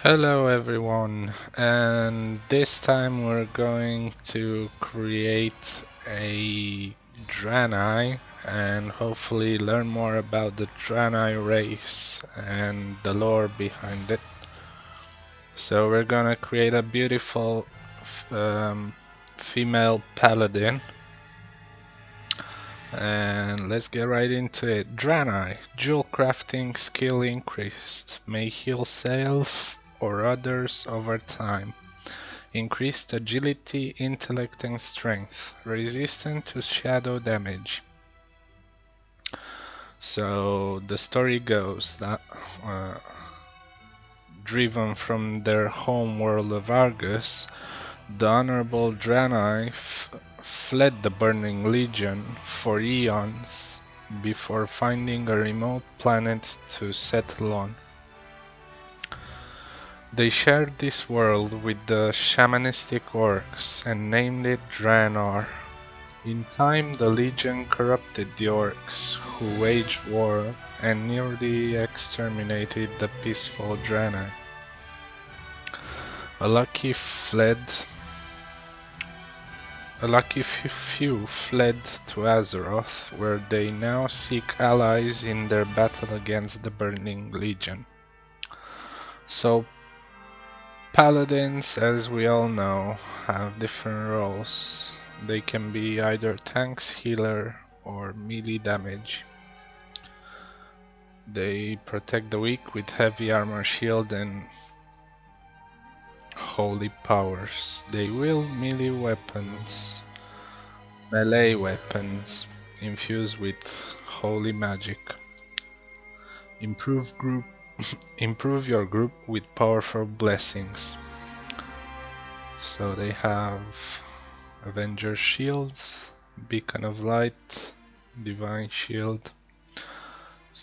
Hello everyone, and this time we're going to create a Draenei and hopefully learn more about the Draenei race and the lore behind it. So we're gonna create a beautiful female paladin, and let's get right into it. Draenei, jewel crafting skill increased, may heal self or others over time. Increased agility, intellect and strength. Resistant to shadow damage. So the story goes that driven from their home world of Argus, the Honorable Draenei fled the Burning Legion for eons before finding a remote planet to settle on. They shared this world with the shamanistic orcs and named it Draenor. In time, the Legion corrupted the orcs, who waged war and nearly exterminated the peaceful Draenei. A lucky few fled to Azeroth, where they now seek allies in their battle against the Burning Legion. So, Paladins, as we all know, have different roles. They can be either tanks, healer, or melee damage. They protect the weak with heavy armor, shield, and holy powers. They wield melee weapons infused with holy magic. Improve your group with powerful blessings. So they have Avenger Shields, Beacon of Light, Divine Shield.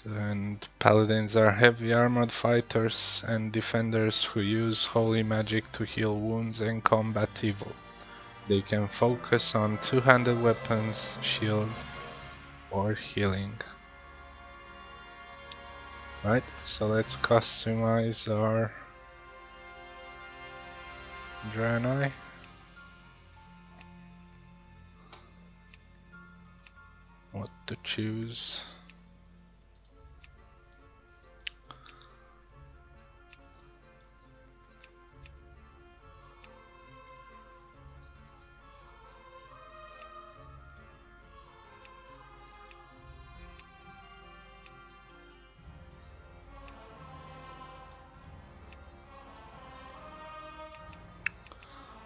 And paladins are heavy armored fighters and defenders who use holy magic to heal wounds and combat evil. They can focus on two-handed weapons, shield, or healing. Right, so let's customize our Draenei. What to choose?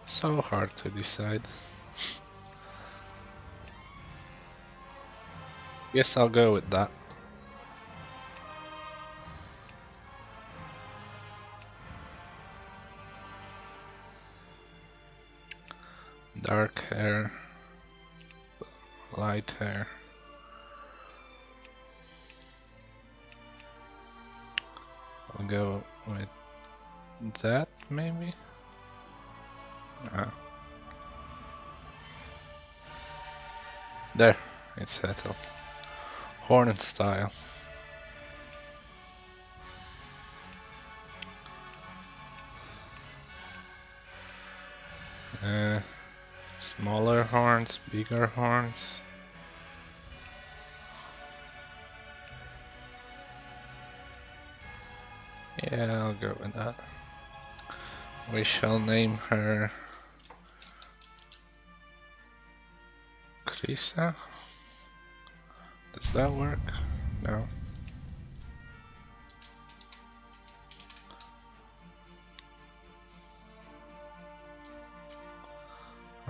So hard to decide. Guess I'll go with that. Dark hair, light hair. I'll go with that maybe? There, it's settled. Hornet style. Smaller horns, bigger horns. Yeah, I'll go with that. We shall name her Krisa. Does that work? No.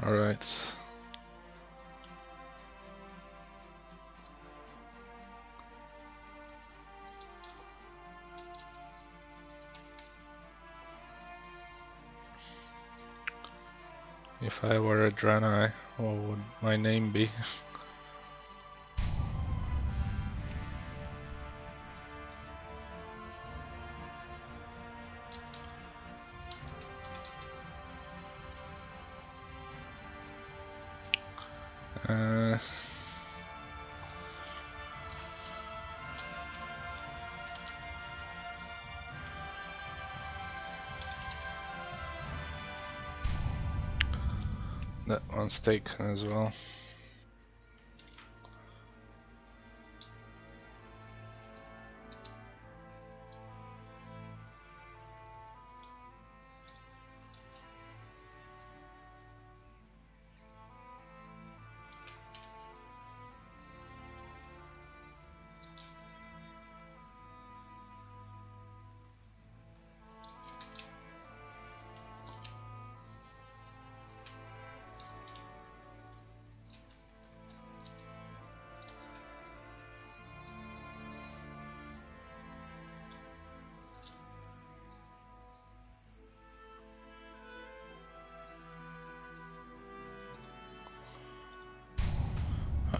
Alright. If I were a Draenei, what would my name be? That one's taken as well.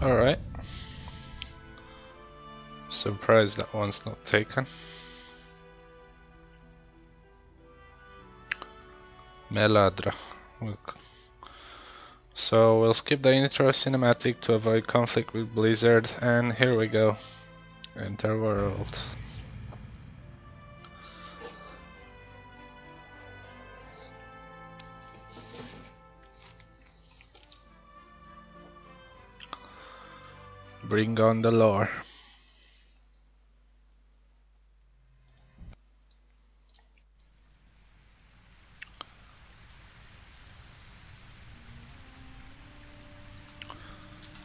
Alright. Surprised that one's not taken. Meladra. So we'll skip the intro cinematic to avoid conflict with Blizzard, and here we go. Enter world. Bring on the lore.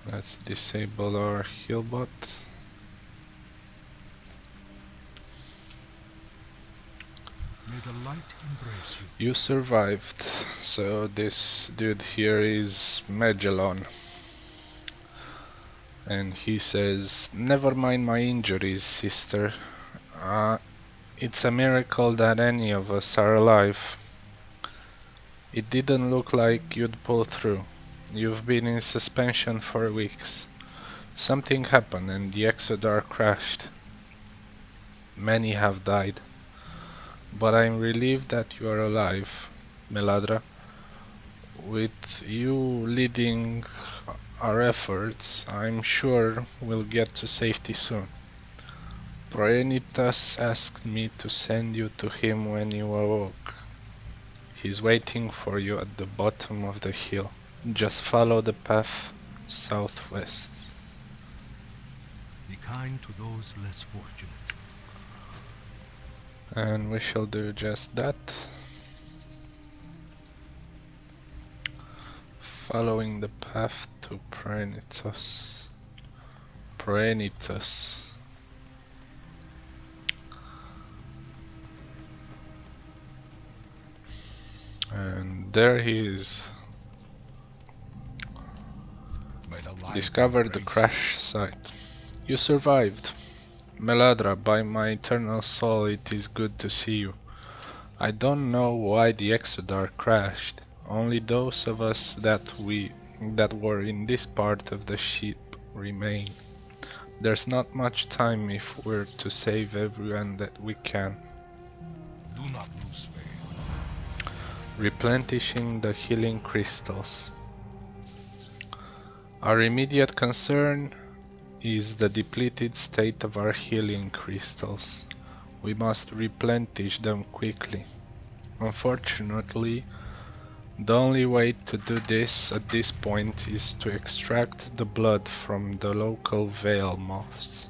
Let's disable our heal bot. May the light embrace you. You survived. So this dude here is Magellan. And he says, "Never mind my injuries, sister. It's a miracle that any of us are alive. It didn't look like you'd pull through. You've been in suspension for weeks. Something happened and the Exodar crashed. Many have died. But I'm relieved that you are alive, Meladra. With you leading our efforts, I'm sure we'll get to safety soon. Proenitas asked me to send you to him when you awoke. He's waiting for you at the bottom of the hill. Just follow the path southwest." Be kind to those less fortunate. And we shall do just that. Following the path to Proenitas. And there he is. Discovered the crash site. You survived. Meladra, by my eternal soul, it is good to see you. I don't know why the Exodar crashed. Only those of us that were in this part of the ship remain. There's not much time if we're to save everyone that we can. Do not lose faith. Replenishing the healing crystals. Our immediate concern is the depleted state of our healing crystals. We must replenish them quickly. Unfortunately, the only way to do this at this point is to extract the blood from the local veil moths.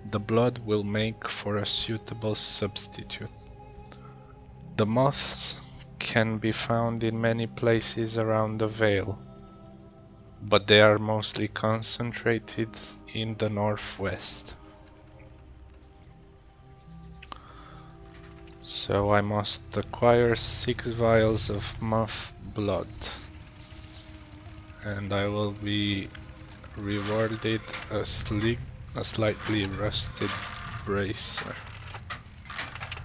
The blood will make for a suitable substitute. The moths can be found in many places around the veil, but they are mostly concentrated in the northwest. So I must acquire 6 vials of moth blood, and I will be rewarded a slightly rusted bracer.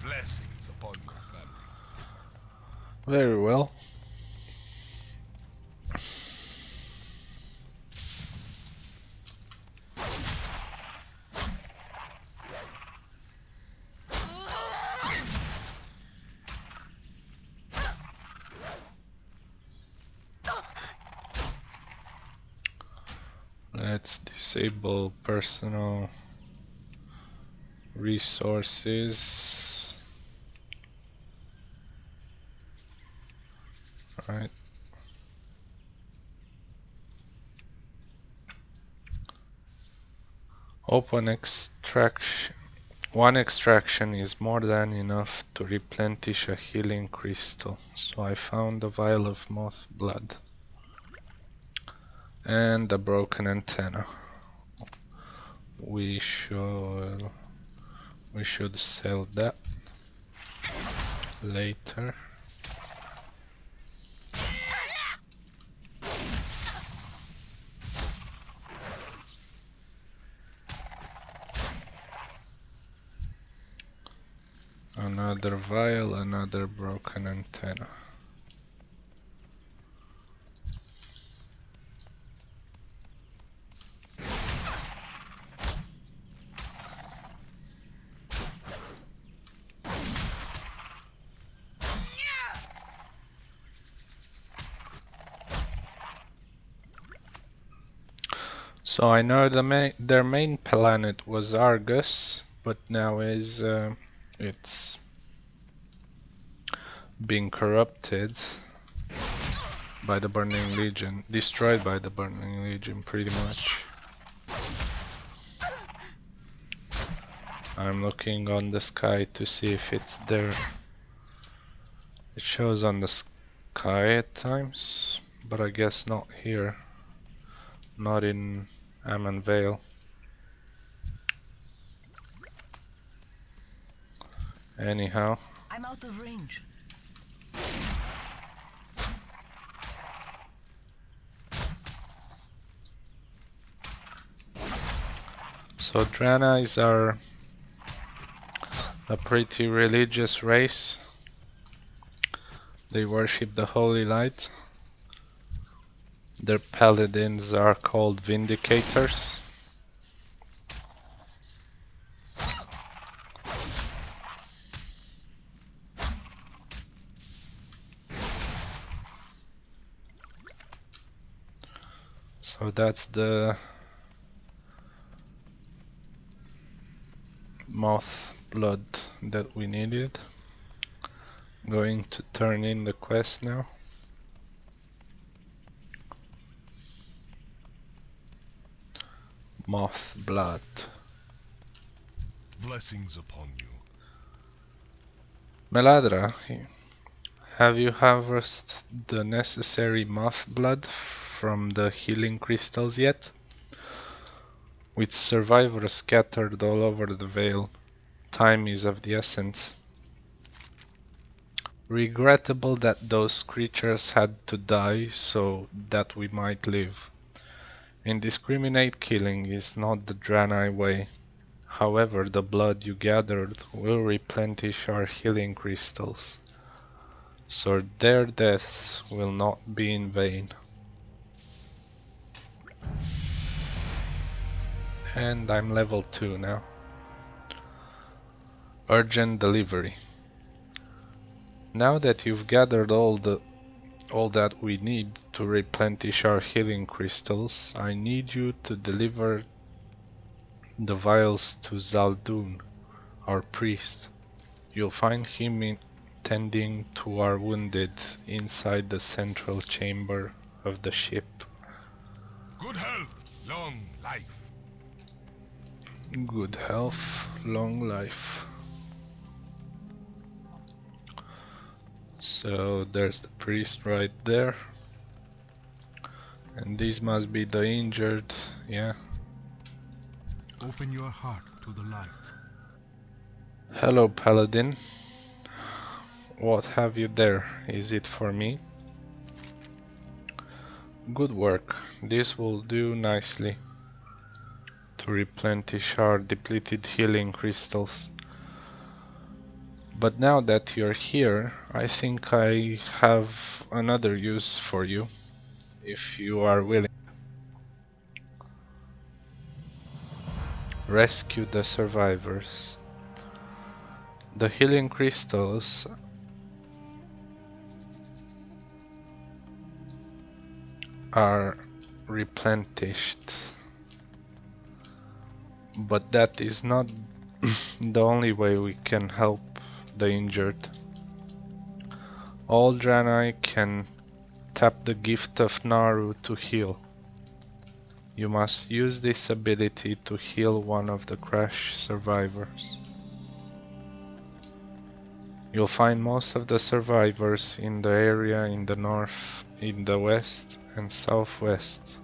Blessings upon your family. Very well. Let's disable personal resources. Right. Open extraction. One extraction is more than enough to replenish a healing crystal, so I found a vial of moth blood and a broken antenna. We should sell that later. Another vial, another broken antenna. So I know their main planet was Argus, but now it's being corrupted by the Burning Legion, destroyed by the Burning Legion pretty much. I'm looking on the sky to see if it's there. It shows on the sky at times, but I guess not here. Not in Amon Vale. Anyhow. I'm out of range. So Draenei are a pretty religious race. They worship the holy light. Their paladins are called Vindicators. So that's the moth blood that we needed. Going to turn in the quest now. Moth blood. Blessings upon you. Meladra, have you harvested the necessary moth blood from the healing crystals yet? With survivors scattered all over the Vale, time is of the essence. Regrettable that those creatures had to die so that we might live. Indiscriminate killing is not the Draenei way. However, the blood you gathered will replenish our healing crystals, so their deaths will not be in vain. And I'm level 2 now. Urgent delivery. Now that you've gathered all that we need to replenish our healing crystals, I need you to deliver the vials to Zaldun, our priest. You'll find him tending to our wounded inside the central chamber of the ship. Good health, long life. Good health, long life. So there's the priest right there. And these must be the injured, yeah. Open your heart to the light. Hello, Paladin. What have you there? Is it for me? Good work. This will do nicely to replenish our depleted healing crystals. But now that you're here, I think I have another use for you, if you are willing. Rescue the survivors. The healing crystals are replenished, but that is not the only way we can help the injured. All Draenei can tap the gift of Naru to heal. You must use this ability to heal one of the crash survivors. You'll find most of the survivors in the area in the north, in the west and southwest,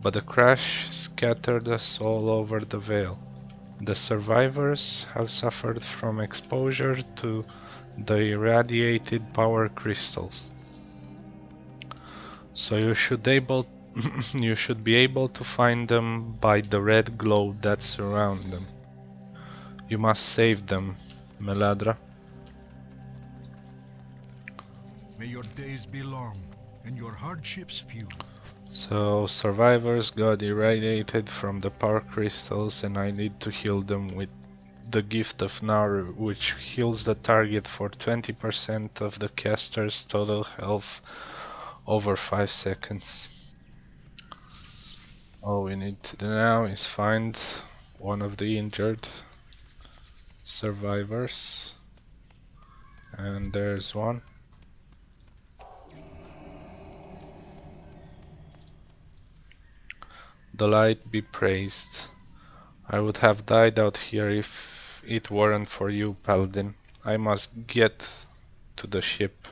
but the crash scattered us all over the Vale. The survivors have suffered from exposure to the irradiated power crystals, so you should be able to find them by the red glow that surround them. You must save them, Meladra. May your days be long and your hardships few. So survivors got irradiated from the power crystals and I need to heal them with the gift of Naru, which heals the target for 20% of the caster's total health over 5 seconds. All we need to do now is find one of the injured survivors, and there's one. The light be praised. I would have died out here if it weren't for you, Paladin. I must get to the ship.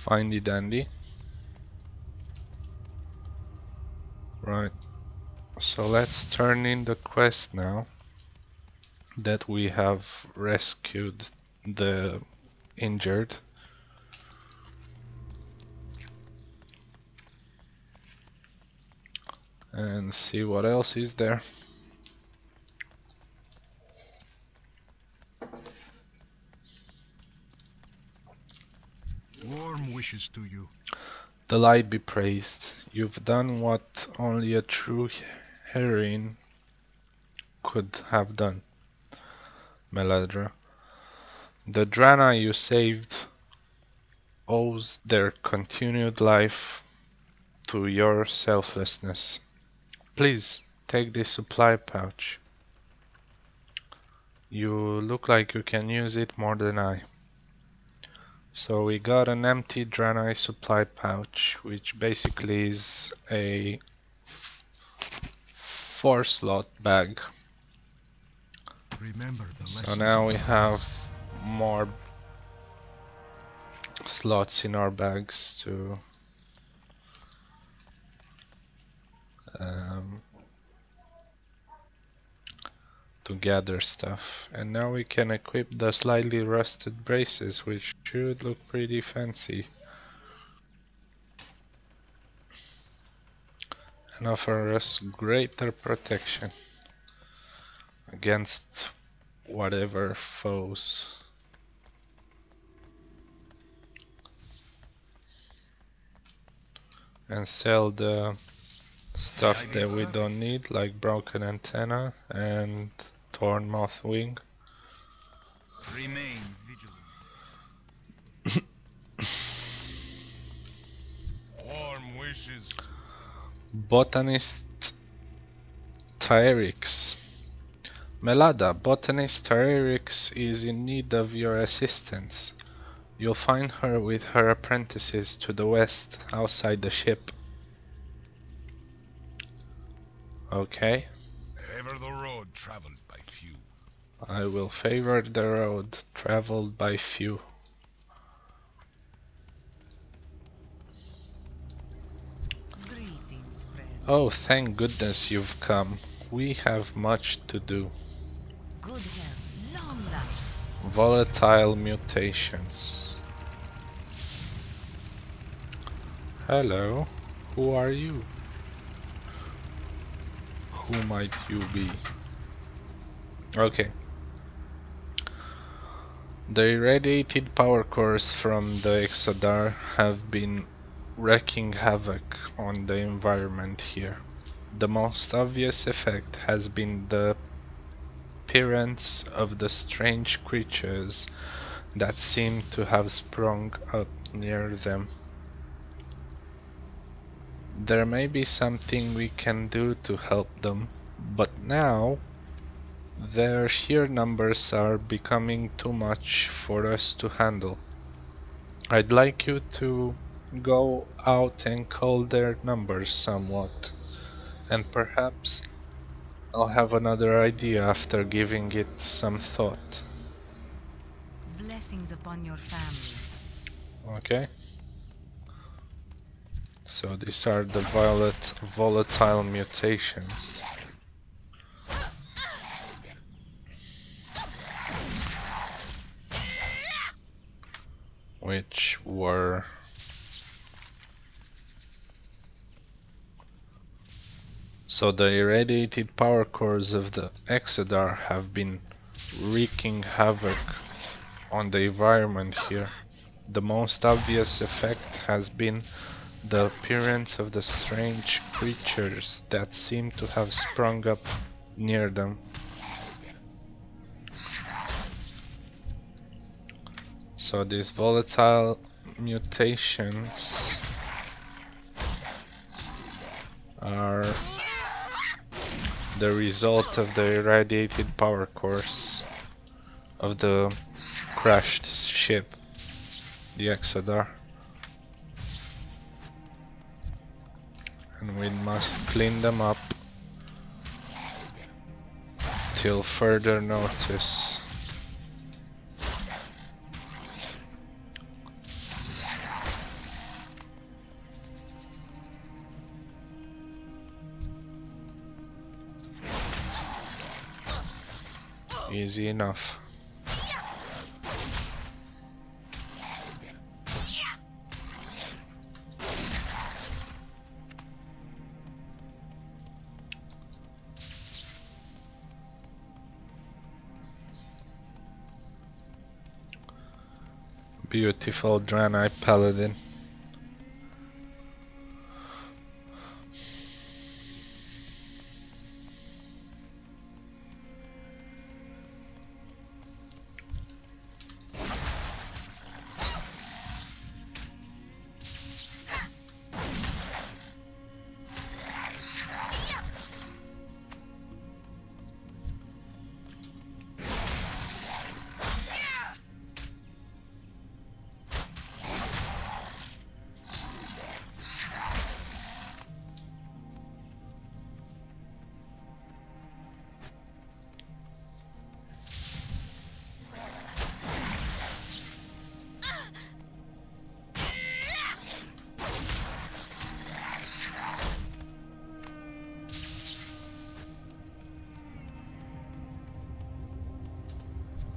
Findy dandy. Right. So let's turn in the quest now that we have rescued the injured. And see what else is there. Warm wishes to you. The light be praised. You've done what only a true heroine could have done, Meladra. The Draenei you saved owes their continued life to your selflessness. Please, take this supply pouch. You look like you can use it more than I. So we got an empty Draenei supply pouch, which basically is a 4-slot bag. Remember the So lessons now of we the have more slots in our bags to gather stuff. And now we can equip the slightly rusted braces, which should look pretty fancy and offer us greater protection against whatever foes. And sell the stuff that we don't need, like broken antenna and torn moth wing. Remain vigilant. Warm wishes. Botanist Tyrix. Melada, Botanist Tyrix is in need of your assistance. You'll find her with her apprentices to the west, outside the ship. Okay. Ever the road traveled by few. I will favor the road traveled by few. Greetings, friend. Oh, thank goodness you've come. We have much to do. Good health, long life. Volatile mutations. Hello, who are you? Who might you be? Okay. The irradiated power cores from the Exodar have been wreaking havoc on the environment here. The most obvious effect has been the appearance of the strange creatures that seem to have sprung up near them. There may be something we can do to help them, but now their sheer numbers are becoming too much for us to handle. I'd like you to go out and call their numbers somewhat, and perhaps I'll have another idea after giving it some thought. Blessings upon your family. Okay? So these are the volatile mutations. Which were so the irradiated power cores of the Exodar have been wreaking havoc on the environment here. The most obvious effect has been the appearance of the strange creatures that seem to have sprung up near them. So these volatile mutations are the result of the irradiated power cores of the crashed ship, the Exodar. And we must clean them up till further notice. Easy enough. Beautiful Draenei Paladin.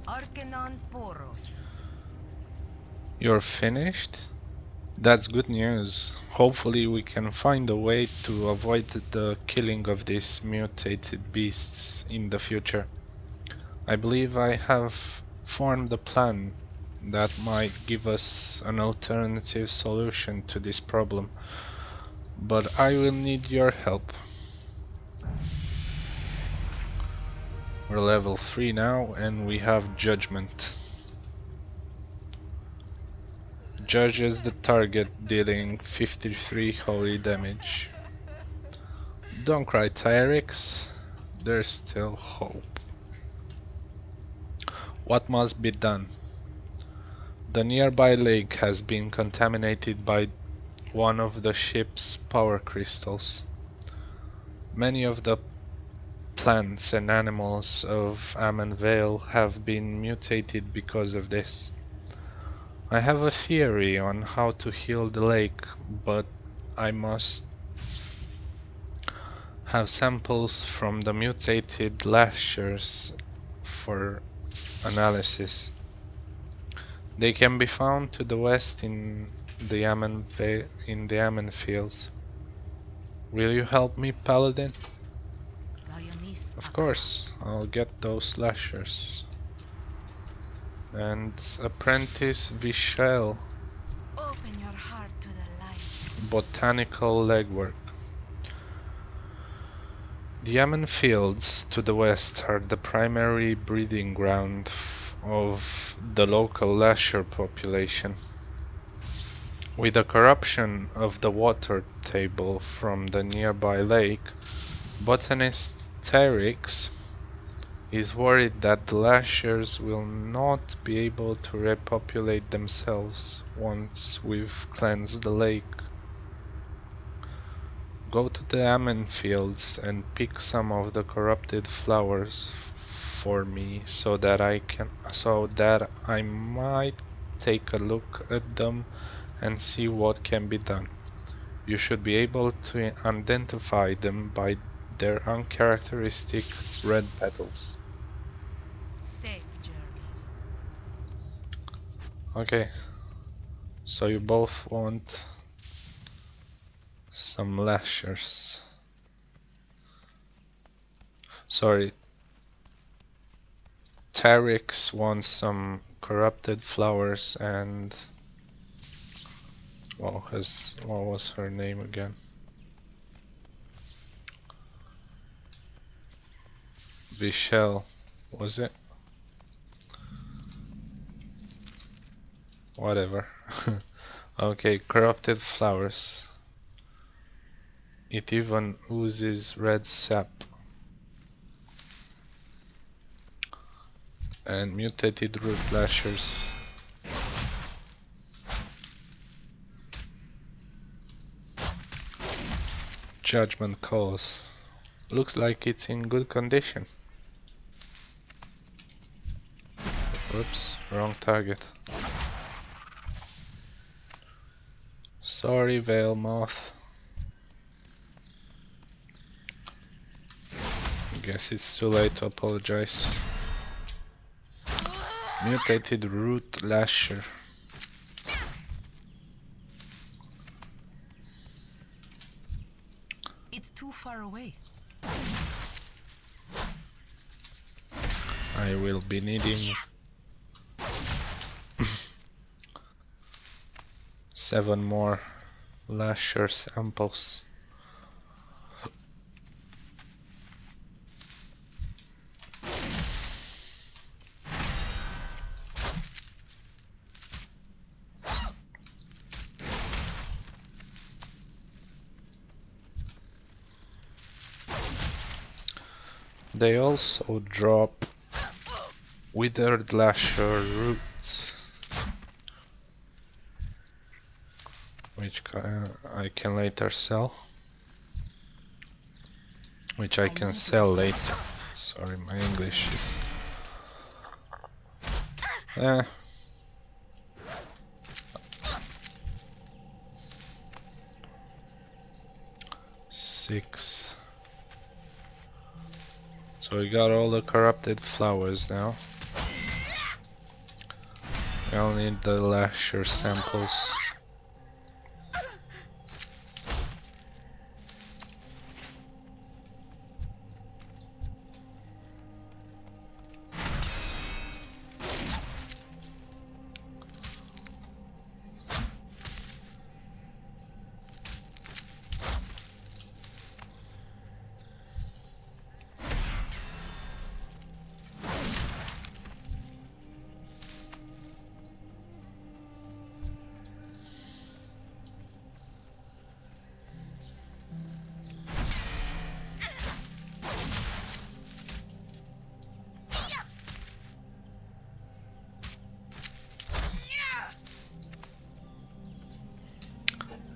Arcanon Poros. You're finished? That's good news. Hopefully we can find a way to avoid the killing of these mutated beasts in the future. I believe I have formed a plan that might give us an alternative solution to this problem, but I will need your help. We're level 3 now and we have Judgment. Judges the target, dealing 53 holy damage. Don't cry, Tyrix. There's still hope. What must be done? The nearby lake has been contaminated by one of the ship's power crystals. Many of the plants and animals of Amon Vale have been mutated because of this. I have a theory on how to heal the lake, but I must have samples from the mutated lashers for analysis. They can be found to the west in the Amon fields. Will you help me, Paladin? Of course, I'll get those lashers. And Apprentice Vishel. Open your heart to the light. Botanical legwork. The Amon fields to the west are the primary breeding ground of the local lasher population. With the corruption of the water table from the nearby lake, botanist Tyrix He's worried that the lashers will not be able to repopulate themselves once we've cleansed the lake. Go to the almond fields and pick some of the corrupted flowers for me so that I might take a look at them and see what can be done. You should be able to identify them by their uncharacteristic red petals. Safe journey. Okay, so you both want some lashers. Sorry, Tarix wants some corrupted flowers and what was her name again? Vishel, was it? Whatever. Okay, corrupted flowers. It even oozes red sap. And mutated root lashers. Judgment calls. Looks like it's in good condition. Whoops, wrong target. Sorry, Veil Moth. Guess it's too late to apologize. Mutated root lasher. It's too far away. I will be needing 7 more lasher samples. They also drop withered lasher roots, which I can later sell. Which I can sell later. Sorry, my English is... Six. So we got all the corrupted flowers now. We all need the lasher samples.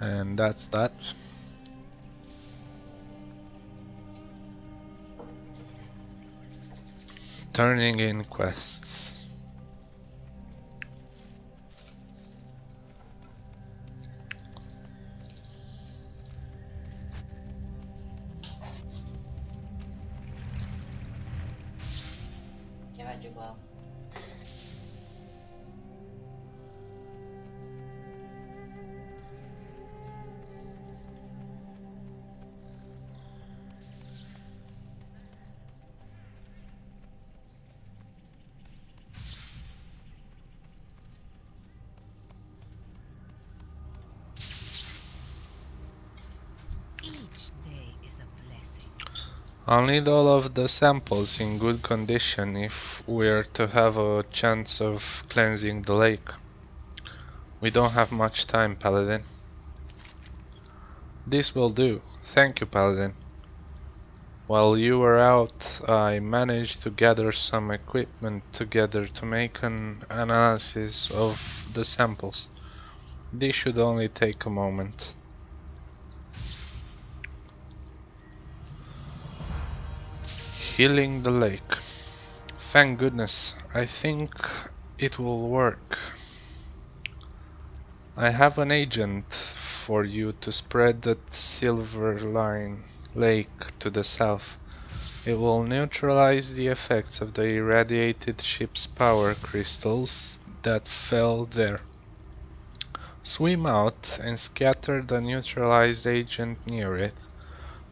And that's that. Turning in quests. I'll need all of the samples in good condition if we're to have a chance of cleansing the lake. We don't have much time, Paladin. This will do. Thank you, Paladin. While you were out, I managed to gather some equipment together to make an analysis of the samples. This should only take a moment. Healing the lake. Thank goodness, I think it will work. I have an agent for you to spread that silver line lake to the south. It will neutralize the effects of the irradiated ship's power crystals that fell there. Swim out and scatter the neutralized agent near it.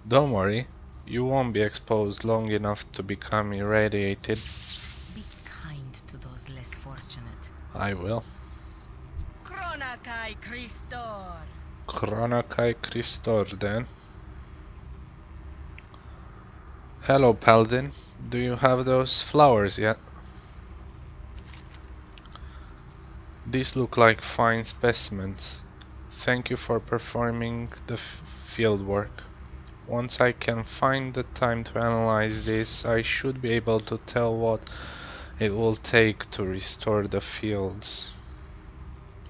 Don't worry, you won't be exposed long enough to become irradiated. Be kind to those less fortunate. I will. Kronakai Christor. Kronakai Christor then. Hello Paladin, do you have those flowers yet? These look like fine specimens. Thank you for performing the field work. Once I can find the time to analyze this, I should be able to tell what it will take to restore the fields.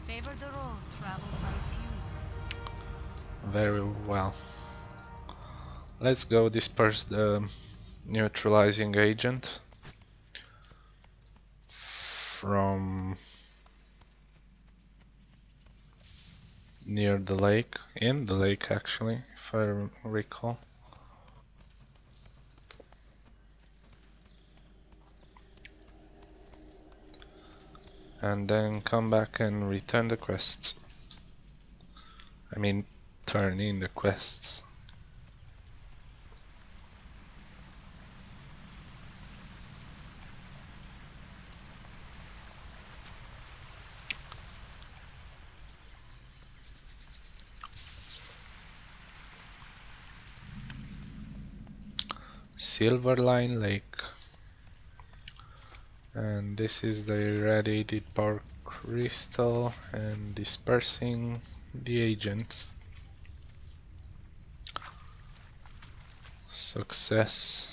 Favor the road traveled by few. Very well. Let's go disperse the neutralizing agent from near the lake, in the lake actually, if I recall. And then come back and return the quests. I mean, turn in the quests. Silverline Lake, and this is the irradiated power crystal and dispersing the agents. Success.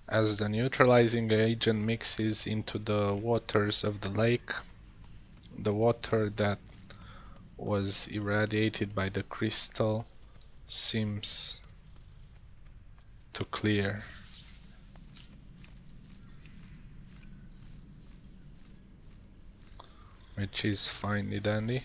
As the neutralizing agent mixes into the waters of the lake, the water that was irradiated by the crystal seems to clear. Which is finely dandy.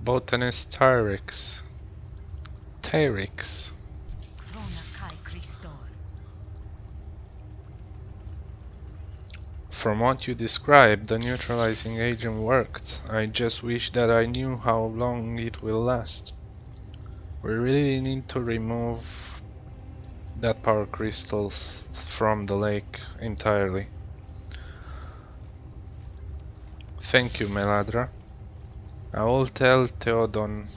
Botanist Tyrix. Kronakai Christor. From what you described, the neutralizing agent worked. I just wish that I knew how long it will last. We really need to remove that power crystal from the lake entirely. Thank you, Meladra. I will tell Theodon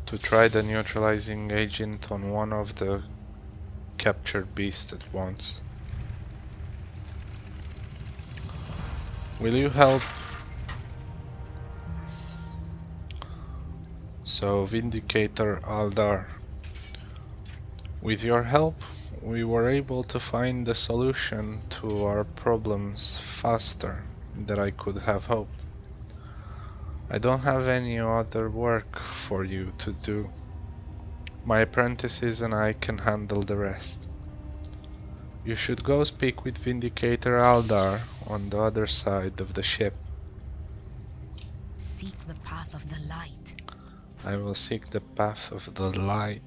to try the neutralizing agent on one of the captured beasts at once. Will you help? So, Vindicator Aldar. With your help, we were able to find the solution to our problems faster than I could have hoped. I don't have any other work for you to do. My apprentices and I can handle the rest. You should go speak with Vindicator Aldar on the other side of the ship. Seek the path of the light. I will seek the path of the light.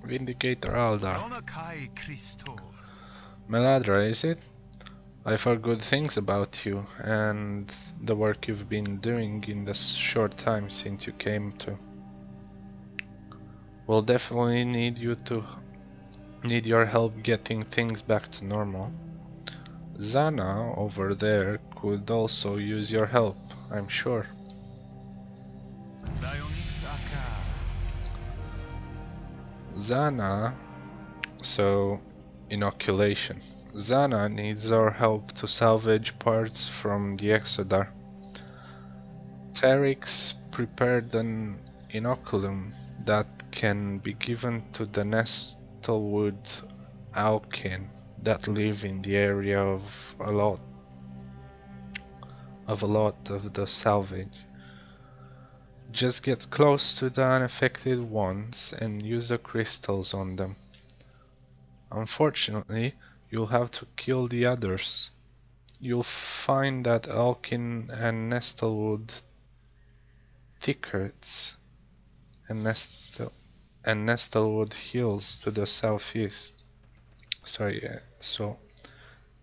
Vindicator Aldar. Meladra, is it? I've heard good things about you and the work you've been doing in the short time since you came to. We'll definitely need your help getting things back to normal. Zana over there could also use your help, I'm sure. Zana, so inoculation. Zana needs our help to salvage parts from the Exodar. Teryx prepared an inoculum that can be given to the Nestlewood Alkin that live in the area of a lot of the salvage. Just get close to the unaffected ones and use the crystals on them. Unfortunately, you'll have to kill the others. You'll find that Alkin and Nestlewood thickets and Nestlewood Hills to the southeast. So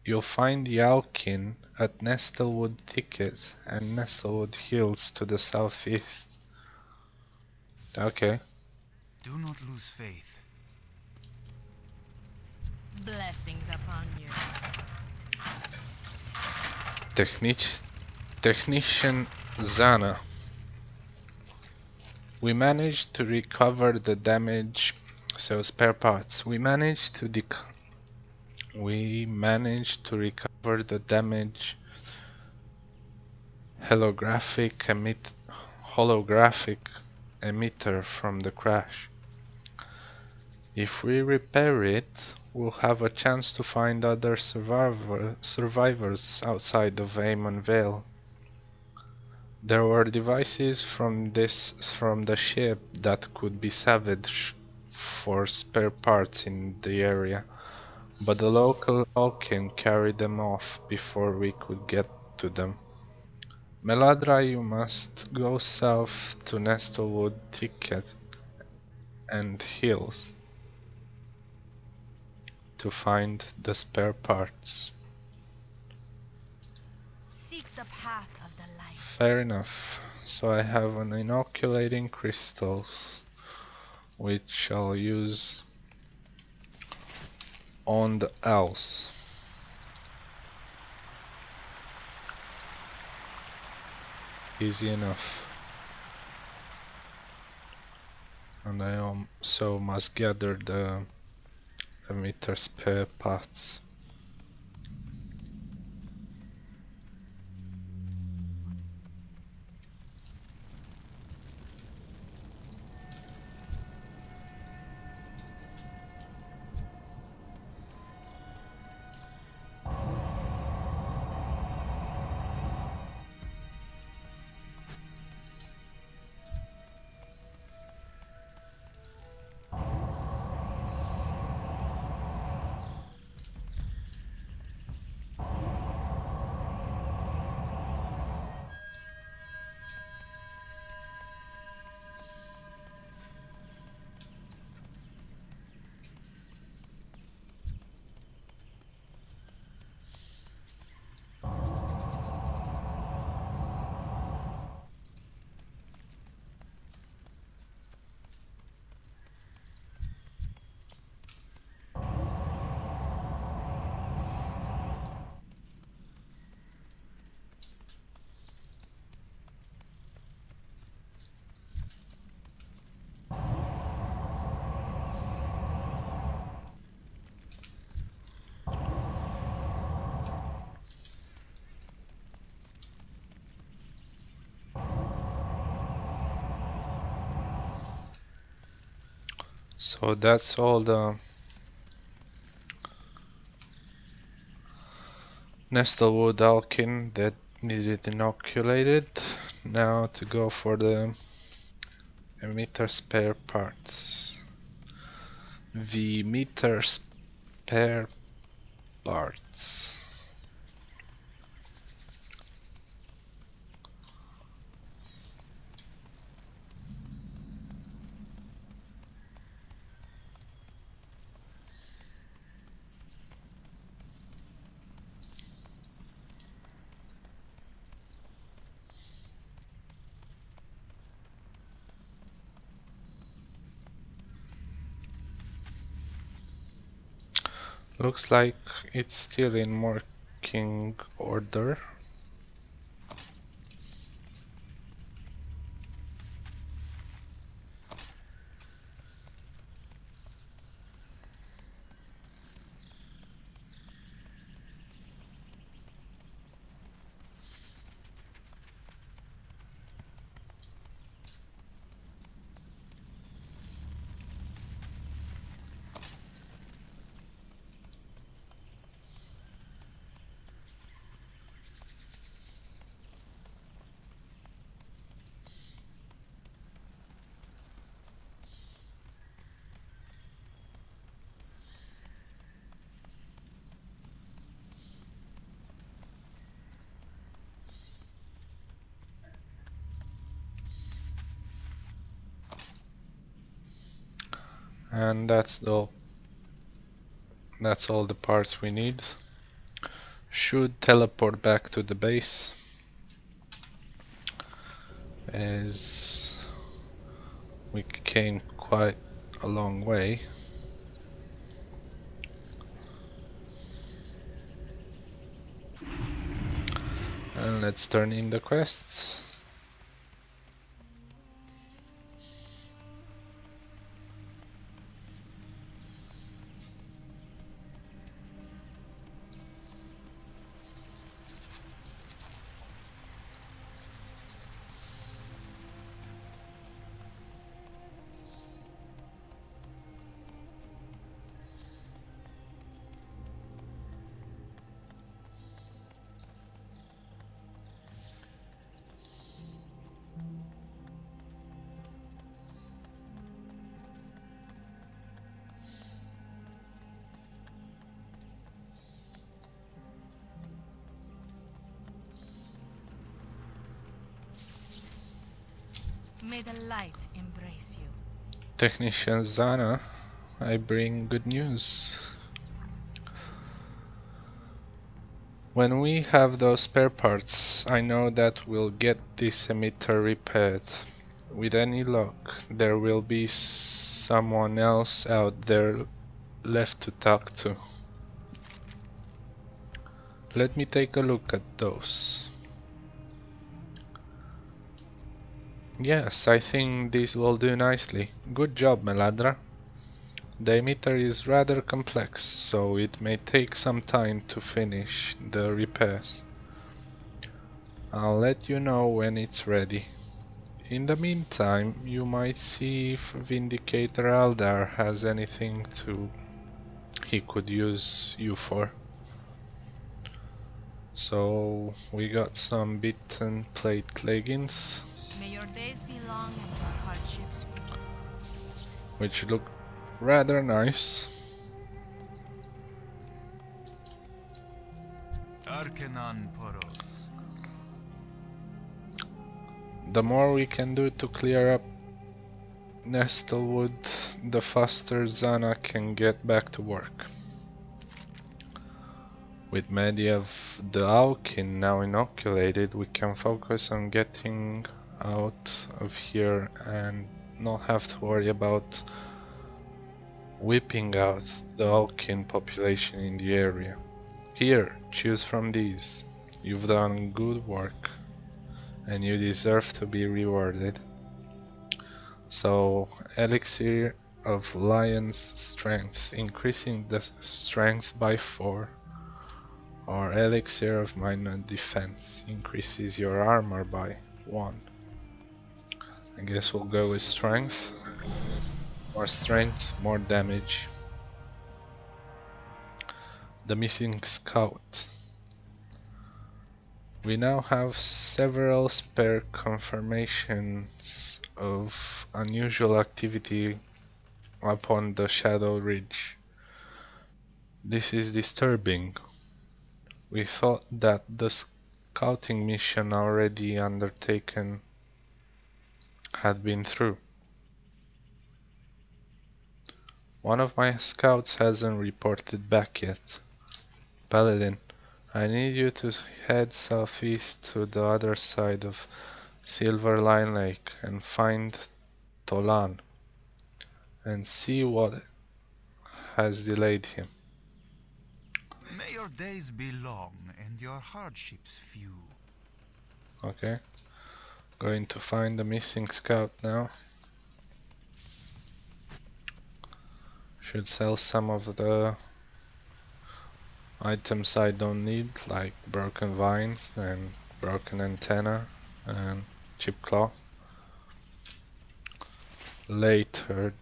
you'll find the Alkin at Nestlewood Thicket and Nestlewood Hills to the southeast. Okay. Do not lose faith. Blessings upon you. Technician Zana. We managed to recover the damage, so spare parts. We managed to recover the damage holographic emitter from the crash. If we repair it, we'll have a chance to find other survivors outside of Amon Vale. There were devices from the ship that could be salvaged for spare parts in the area, but the local Alkin carried them off before we could get to them. Meladra, you must go south to Nestlewood Thicket and Hills to find the spare parts. Seek the path of the light. Fair enough. So I have an inoculating crystals, which I'll use on the owls. Easy enough. And I also must gather the emitter spare parts. So that's all the Nestlewood Alkin that needed inoculated. Now to go for the emitter spare parts. The emitter spare parts. Looks like it's still in working order. And that's all the parts we need. Should teleport back to the base, as we came quite a long way. And let's turn in the quests. May the light embrace you. Technician Zana, I bring good news. When we have those spare parts, I know that we'll get this emitter repaired. With any luck, there will be someone else out there left to talk to. Let me take a look at those. Yes, I think this will do nicely. Good job, Meladra. The emitter is rather complex, so it may take some time to finish the repairs. I'll let you know when it's ready. In the meantime, you might see if Vindicator Aldar has anything he could use you for. So we got some bitten plate leggings, May your days be long and your hardships few. which look rather nice. Arcanon Poros. The more we can do to clear up Nestlewood, the faster Zana can get back to work. With many of the Alkin now inoculated, we can focus on getting out of here and not have to worry about wiping out the Alkin population in the area. Here, choose from these. You've done good work, and you deserve to be rewarded. So, Elixir of Lion's Strength, increasing the strength by 4. Or Elixir of Minor Defense, increases your armor by 1. I guess we'll go with Strength. More strength, more damage. The missing scout. We now have several spare confirmations of unusual activity upon the Shadow Ridge. This is disturbing. We thought that the scouting mission already undertaken had been through. One of my scouts hasn't reported back yet. Paladin, I need you to head southeast to the other side of Silver Line Lake and find Tolan and see what has delayed him. May your days be long and your hardships few. Okay. Going to find the missing scout now. Should sell some of the items I don't need, like broken vines and broken antenna and chip claw. Later.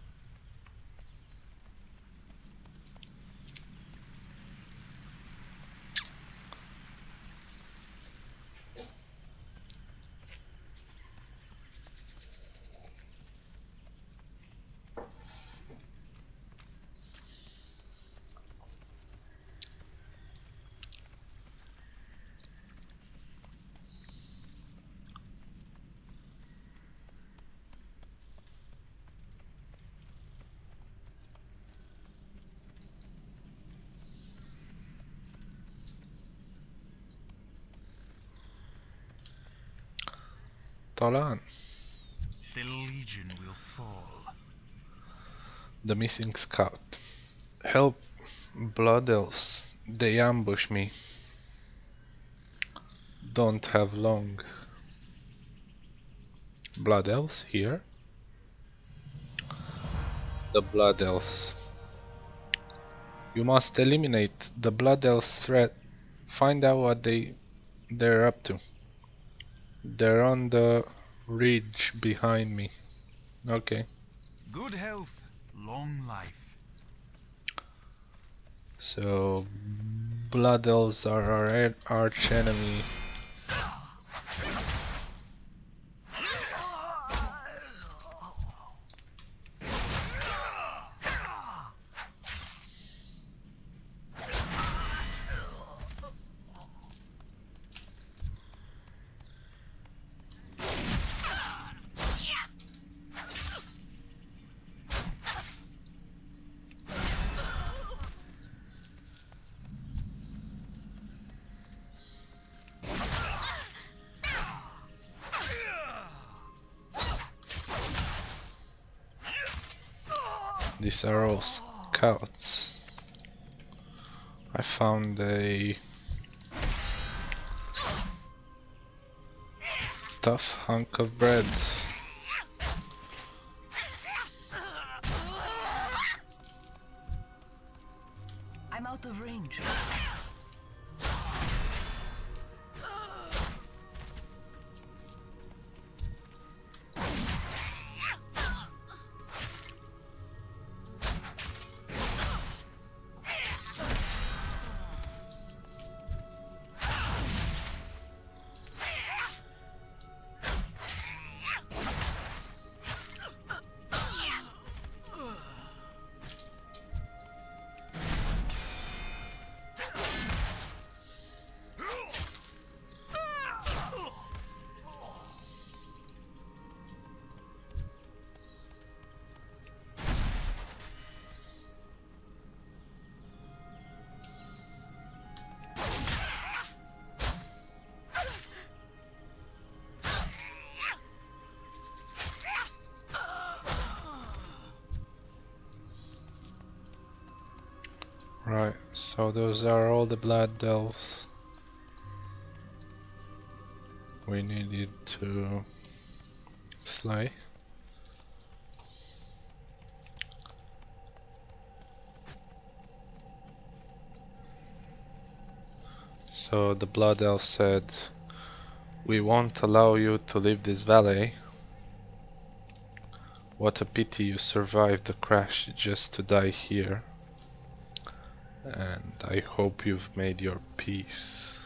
Tolan. The Legion will fall. The missing scout. Help, Blood Elves. They ambush me. Don't have long. Blood Elves here? The Blood Elves. You must eliminate the Blood Elves threat. Find out what they're up to. They're on the ridge behind me. Okay. Good health, long life. So Blood Elves are our arch enemy. These are all scouts. I found a tough hunk of bread. I'm out of range. Right, so those are all the blood elves we needed to slay. So the blood elf said, "We won't allow you to leave this valley What a pity you survived the crash just to die here. And I hope you've made your peace.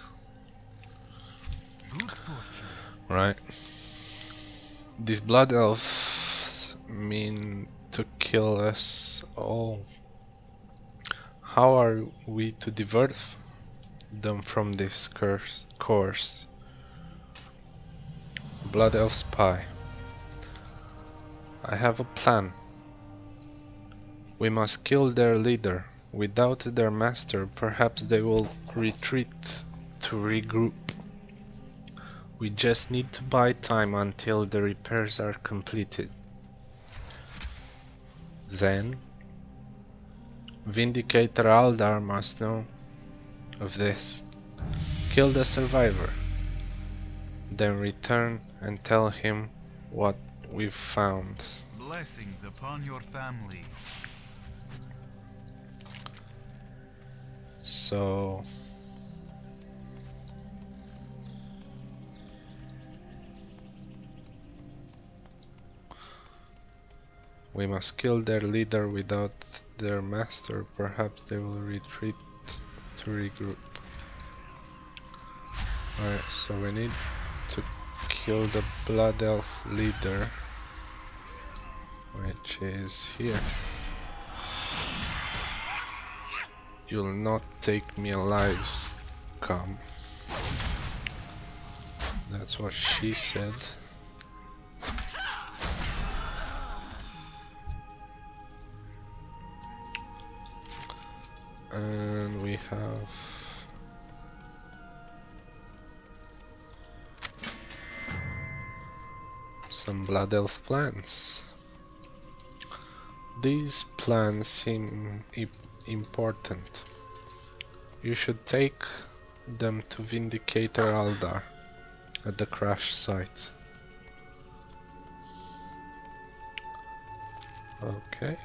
Good fortune. Right. These blood elves mean to kill us all. How are we to divert them from this course? Blood elf spy. I have a plan. We must kill their leader. Without their master, perhaps they will retreat to regroup. We just need to buy time until the repairs are completed. Then, Vindicator Aldar must know of this. Kill the survivor. Then return and tell him what we've found. Blessings upon your family. So we must kill their leader. Without their master, perhaps they will retreat to regroup. Alright, so we need to kill the blood elf leader, which is here. You'll not take me alive, scum. That's what she said. And we have some blood elf plans. These plans seem important. You should take them to Vindicator Aldar at the crash site. Okay.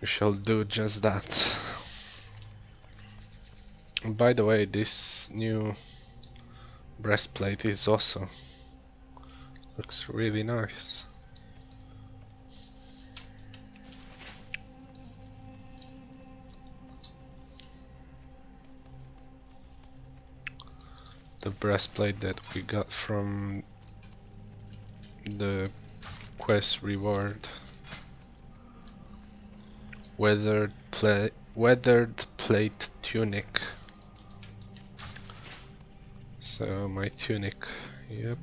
We shall do just that. By the way, this new breastplate is awesome. Looks really nice. The breastplate that we got from the quest reward. Weathered plate tunic. So my tunic, yep.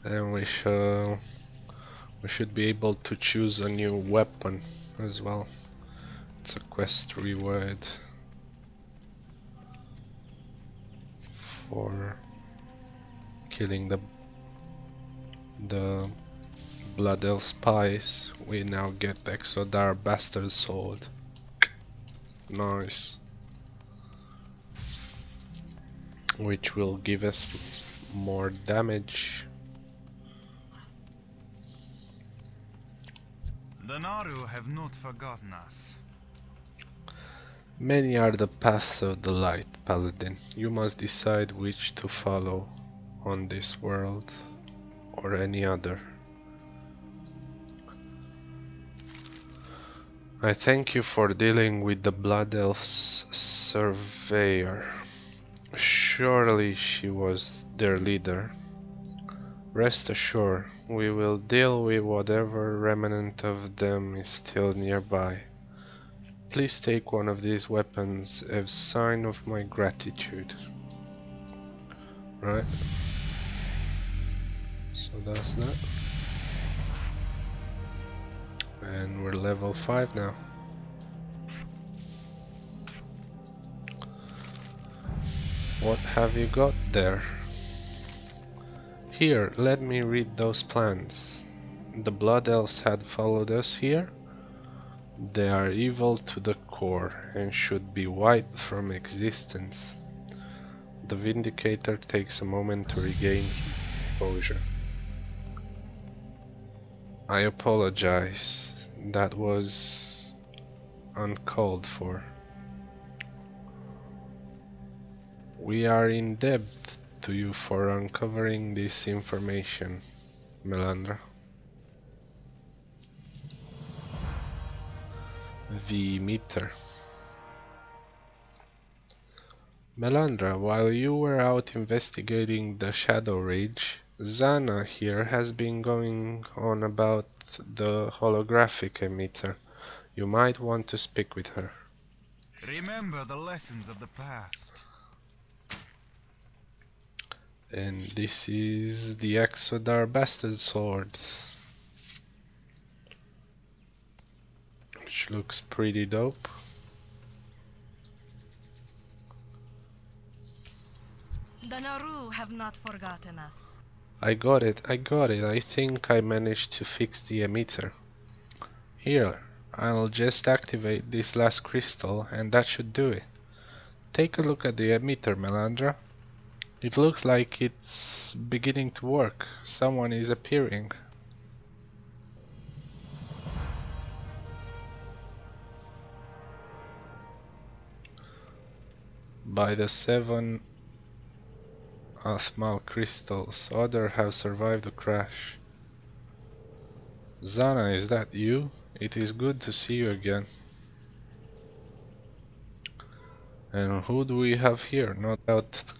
And we should be able to choose a new weapon as well. It's a quest reward for killing the blood elf spies. We now get Exodar Bastard Sword. Nice. Which will give us more damage. The Naru have not forgotten us. Many are the paths of the light, Paladin. You must decide which to follow on this world or any other. I thank you for dealing with the Blood Elf's surveyor. Surely she was their leader. Rest assured, we will deal with whatever remnant of them is still nearby. Please take one of these weapons as sign of my gratitude. Right. So that's that. And we're level 5 now. What have you got there? Here, let me read those plans. The Blood Elves had followed us here. They are evil to the core and should be wiped from existence. The Vindicator takes a moment to regain composure. I apologize. that was uncalled for. We are in debt to you for uncovering this information, Melandra. The meter. Melandra, while you were out investigating the Shadow Rage, Zana here has been going on about the holographic emitter. You might want to speak with her. Remember the lessons of the past. And this is the Exodar Bastard Sword, which looks pretty dope. The Naru have not forgotten us. I got it. I think I managed to fix the emitter. Here, I'll just activate this last crystal and that should do it. Take a look at the emitter, Melandra. It looks like it's beginning to work. Someone is appearing. By the 7 Athmal crystals, others have survived the crash. Zana, is that you? It is good to see you again. And who do we have here? No doubt.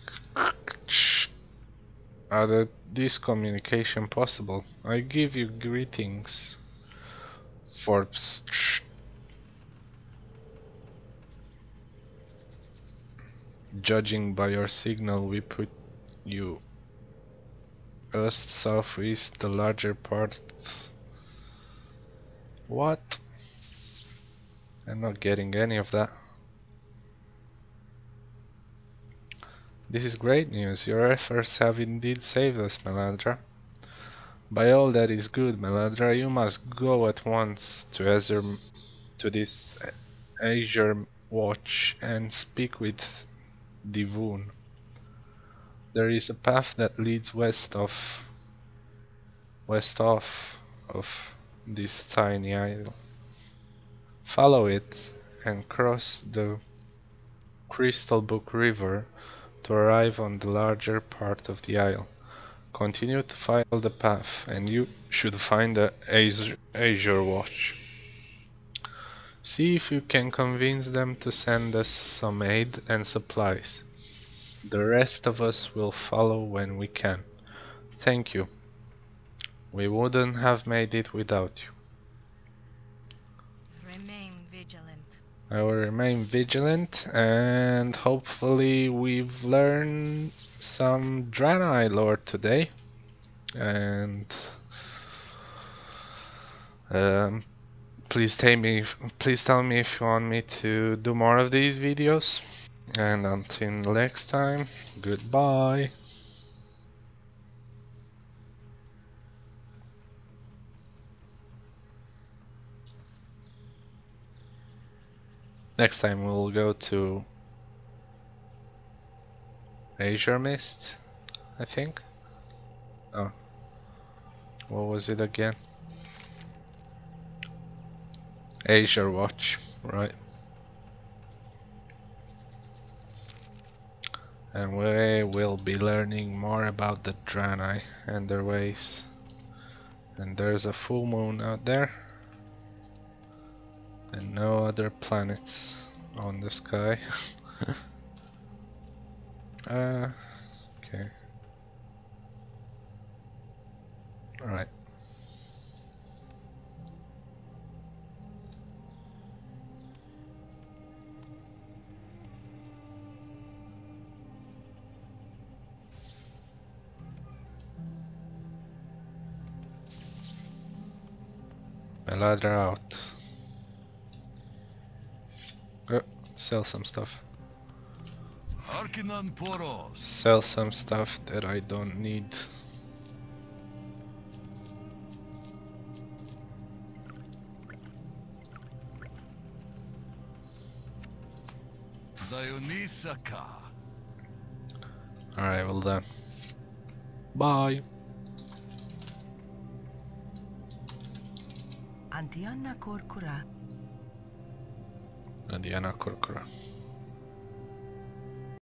Are this communication possible? I give you greetings, Forbes. Judging by your signal, we put you east, southeast, the larger part. What? I'm not getting any of that. This is great news. Your efforts have indeed saved us, Melandra. By all that is good, Melandra, you must go at once to this Azure Watch and speak with Divun. There is a path that leads west off of this tiny isle. Follow it and cross the Crystal Brook River to arrive on the larger part of the isle. Continue to follow the path and you should find the Azure Watch. See if you can convince them to send us some aid and supplies. The rest of us will follow when we can. Thank you. We wouldn't have made it without you. Remain vigilant. I will remain vigilant, and hopefully we've learned some Draenei lore today. And please tell me if you want me to do more of these videos. And until next time, goodbye. Next time we'll go to Azure Mist, I think. Oh, what was it again? Azure Watch, right. And we will be learning more about the Draenei and their ways. And there's a full moon out there. And no other planets on the sky. Okay. Alright. Meladra out. Sell some stuff. Sell some stuff that I don't need. Alright, well done. Bye. Antiana Corcora. Diana Corcora.